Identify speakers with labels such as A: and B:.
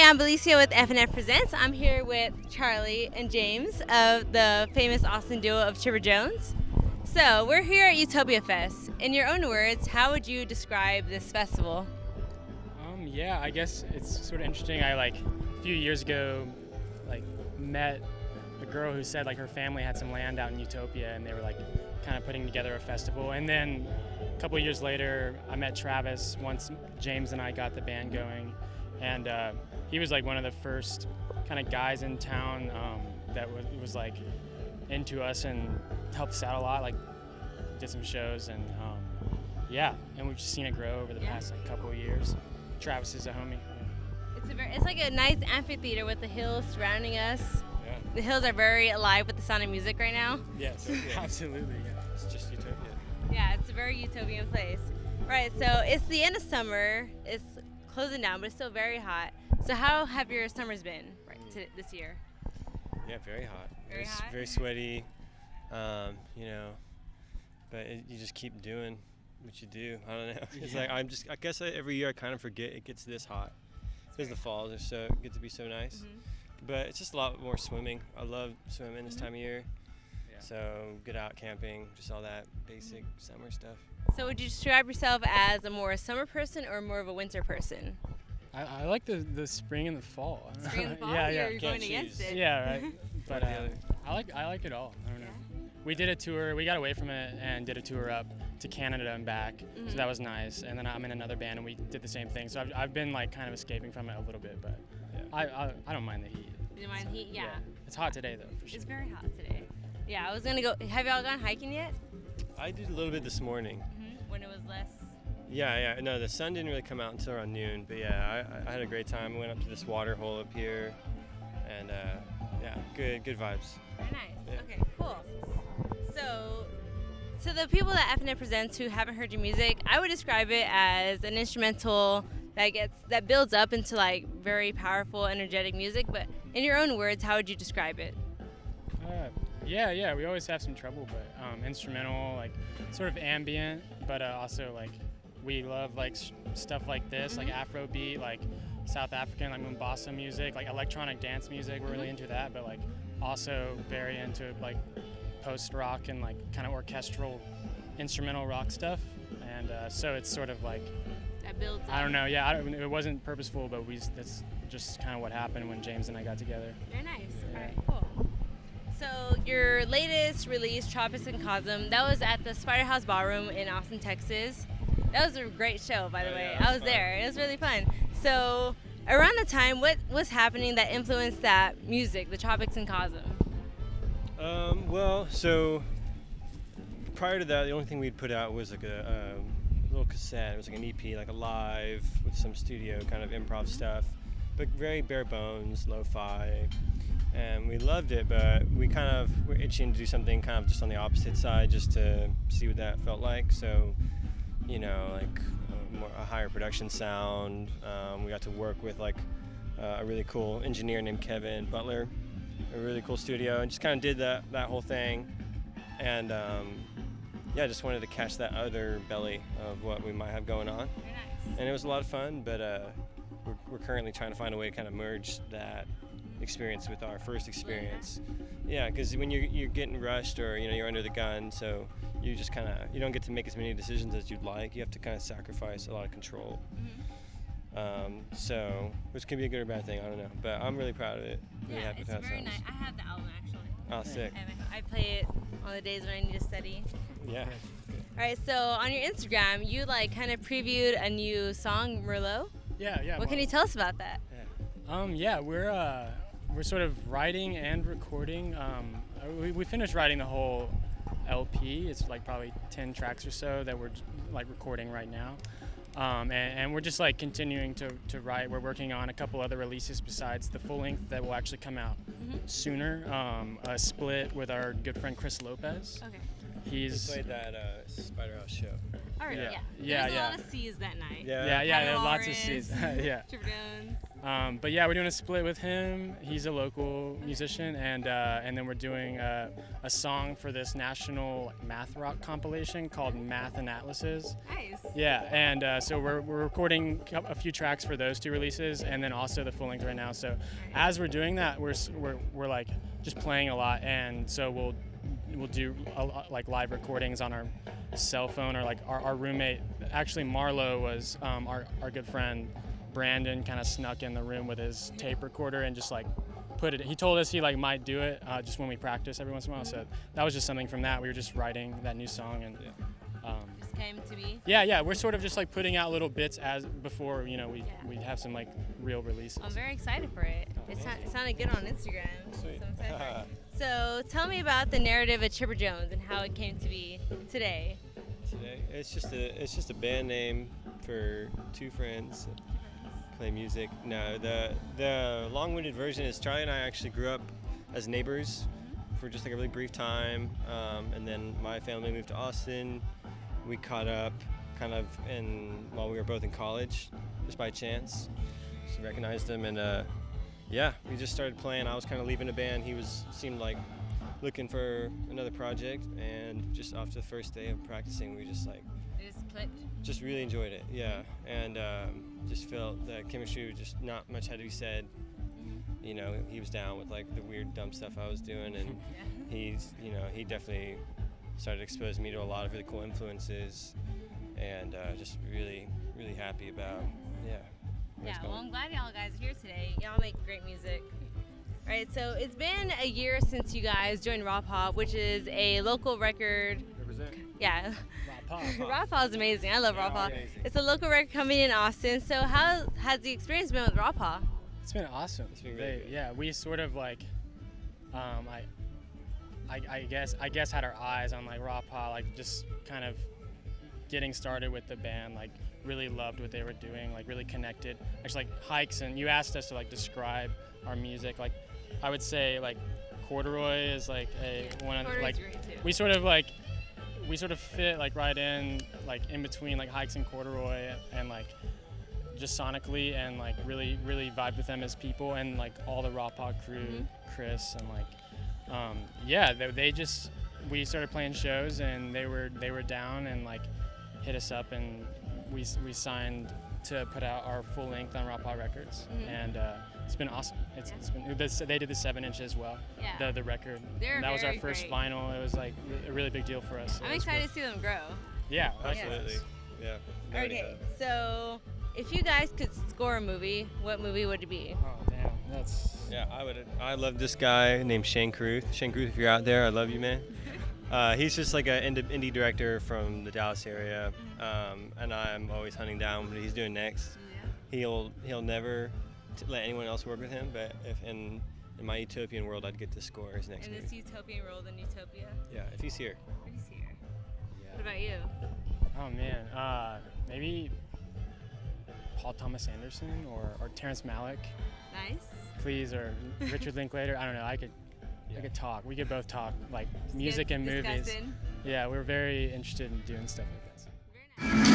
A: Hi, I'm Belicia with FNF Presents. I'm here with Charlie and James of the famous Austin duo of Chipper Jones. So we're here at Utopiafest. In your own words, how would you describe this festival?
B: Yeah, I guess it's sort of interesting. I a few years ago met a girl who said her family had some land out in Utopia and they were kind of putting together a festival. And then a couple of years later, I met Travis once James and I got the band going, and he was one of the first kind of guys in town that was into us and helped us out a lot. Did some shows and and we've just seen it grow over the past couple of years. Travis is a homie.
A: It's like a nice amphitheater with the hills surrounding us.
B: Yeah.
A: The hills are very alive with the sound of music right now.
B: Yes, absolutely. Yeah, it's just Utopia.
A: Yeah, it's a very utopian place. Right, so it's the end of summer. It's closing down, but it's still very hot. So how have your summers been this year?
C: Yeah, very hot.
A: Very hot?
C: Very sweaty, but you just keep doing what you do. I don't know. It's I guess every year I kind of forget it gets this hot. Because the falls get to be so nice. Mm-hmm. But it's just a lot more swimming. I love swimming this time of year. Yeah. So get out camping, just all that basic summer stuff.
A: So would you describe yourself as a more summer person or more of a winter person?
B: I like the spring and the fall.
A: Spring and the fall?
B: Yeah.
A: You're going against it.
B: Yeah, right. But I like it all. I don't know. We did a tour. We got away from it and did a tour up to Canada and back. Mm-hmm. So that was nice. And then I'm in another band and we did the same thing. So I've been kind of escaping from it a little bit, but I don't mind the heat.
A: You don't mind the heat? Yeah.
B: It's hot today though, for sure.
A: It's very hot today. Yeah, I was gonna go. Have y'all gone hiking yet?
C: I did a little bit this morning.
A: Mm-hmm. When it was less.
C: Yeah. No, the sun didn't really come out until around noon. But yeah, I had a great time. We went up to this water hole up here, and good vibes.
A: Very nice.
C: Yeah.
A: Okay, cool. So the people that FNF presents who haven't heard your music, I would describe it as an instrumental that builds up into very powerful, energetic music. But in your own words, how would you describe it?
B: Yeah. We always have some trouble, but instrumental, sort of ambient, but also we love stuff like this,
A: Mm-hmm.
B: Afrobeat, South African, Mombasa music, electronic dance music. We're really into that, but also very into post rock and kind of orchestral instrumental rock stuff. And so it's sort of
A: that builds up.
B: I don't know. Yeah, it wasn't purposeful, but that's just kind of what happened when James and I got together.
A: Very nice.
B: Yeah.
A: All right, cool. So your latest release, Tropics and Cosm, that was at the Spider House Ballroom in Austin, Texas. That was a great show, by the way.
C: Yeah,
A: I was there. It was really fun. So around the time, what was happening that influenced that music, the Tropics and Cosm?
C: Well, so prior to that, the only thing we'd put out was a little cassette. It was an EP, a live with some studio kind of improv stuff, but very bare bones, lo-fi. And we loved it, but we kind of were itching to do something kind of just on the opposite side, just to see what that felt like. So, a higher production sound. We got to work with a really cool engineer named Kevin Butler, a really cool studio, and just kind of did that whole thing. And just wanted to catch that other belly of what we might have going on.
A: Very nice.
C: And it was a lot of fun, but we're currently trying to find a way to kind of merge that experience with our first experience. Yeah, because when you're getting rushed or you're under the gun, so you just you don't get to make as many decisions as you'd like. You have to kind of sacrifice a lot of control.
A: Mm-hmm.
C: So which can be a good or bad thing, I don't know. But I'm really proud of it. Really
A: Yeah,
C: happy
A: it's
C: with how it
A: very
C: sounds.
A: nice. I have the album actually.
C: Oh, sick.
A: And I play it on the days when I need to study.
C: Yeah.
A: All right, so on your Instagram, you kind of previewed a new song, Merlot.
B: Yeah.
A: What can you tell us about that?
B: We're sort of writing and recording. We finished writing the whole LP. It's probably 10 tracks or so that we're recording right now. And we're just continuing to write. We're working on a couple other releases besides the full length that will actually come out sooner. A split with our good friend Chris Lopez.
A: Okay.
C: He played that Spider House show.
A: All right,
B: Yeah.
A: yeah.
B: Yeah,
A: There's
B: yeah.
A: a lot of C's that night.
C: Yeah.
B: There are lots of
A: Lawrence,
B: C's. Yeah.
A: Trevor Jones.
B: But yeah, we're doing a split with him. He's a local musician, and then we're doing a song for this national math rock compilation called Math and Atlases.
A: Nice.
B: Yeah, and so we're recording a few tracks for those 2 releases, and then also the full length right now. So as we're doing that, we're like just playing a lot, and so we'll do like live recordings on our cell phone, or like our roommate. Actually, Marlo was our good friend. Brandon kind of snuck in the room with his tape recorder and just like put it. He told us he like might do it just when we practice every once in a while. So that was just something from that. We were just writing that new song, and
A: Just came to be.
B: yeah, we're sort of just like putting out little bits as before we have some like real releases.
A: I'm very excited for it. It sounded good on Instagram.
C: Sweet.
A: So I'm excited for it. So tell me about the narrative of Trevor Jones and how it came to be today.
C: Today, it's just a band name for 2 friends that play music. No, the long-winded version is Charlie and I actually grew up as neighbors for just like a really brief time, and then my family moved to Austin. We caught up kind of while we were both in college, just by chance. Just recognized him, and yeah, we just started playing. I was kind of leaving the band. He seemed like looking for another project, and just after the first day of practicing, we just like
A: It just clicked.
C: just really enjoyed it. Yeah, and just felt the chemistry was just not much had to be said. You know, he was down with like the weird dumb stuff I was doing, and he definitely started exposing me to a lot of really cool influences, and just really happy about where it's
A: Yeah, well,
C: going.
A: I'm glad y'all guys are here today. Y'all make great music. All right, so it's been a year since you guys joined Raw Pop, which is a local record.
B: Represent.
A: Yeah,
B: Pop.
A: Raw Pop is amazing. I love Raw Pop.
C: amazing.
A: It's a local record company in Austin. So how has the experience been with Raw Pop?
B: It's been awesome.
C: It's been really good.
B: Yeah, we sort of like, I guess had our eyes on like Raw Pop, like just kind of getting started with the band, like really loved what they were doing, like really connected. Actually, like Hikes, and you asked us to like describe our music. Like I would say like Corduroy is like one of
A: Corduroy's
B: like
A: great too.
B: we sort of fit like right in between like Hikes and Corduroy, and like just sonically, and like really vibed with them as people, and like all the Raw Pop crew, Chris, and like we started playing shows, and they were down and like hit us up, and we signed to put out our full length on Raw Pop Records, and it's been awesome. It's been they did the 7-inch as well.
A: Yeah.
B: The record.
A: They're
B: that was our
A: very
B: first
A: great.
B: vinyl. It was like a really big deal for us.
A: I'm excited to see them grow.
B: Yeah,
C: Absolutely. Yeah.
A: Okay, so if you guys could score a movie, what movie would it be?
B: Oh damn, that's.
C: Yeah, I love this guy named Shane Carruth. Shane Carruth, if you're out there, I love you, man. He's just like an indie director from the Dallas area, and I'm always hunting down what he's doing next. He'll never let anyone else work with him, but if in my utopian world, I'd get to score his next
A: In
C: movie.
A: this utopian world in Utopia.
C: Yeah, if he's here.
A: He's here. What about you?
B: Oh man, maybe Paul Thomas Anderson or Terrence Malick,
A: Nice.
B: please, or Richard Linklater. I don't know. I could talk. We could both talk like music and movies.
A: Discussing.
B: Yeah, we're very interested in doing stuff like this.
A: Very nice.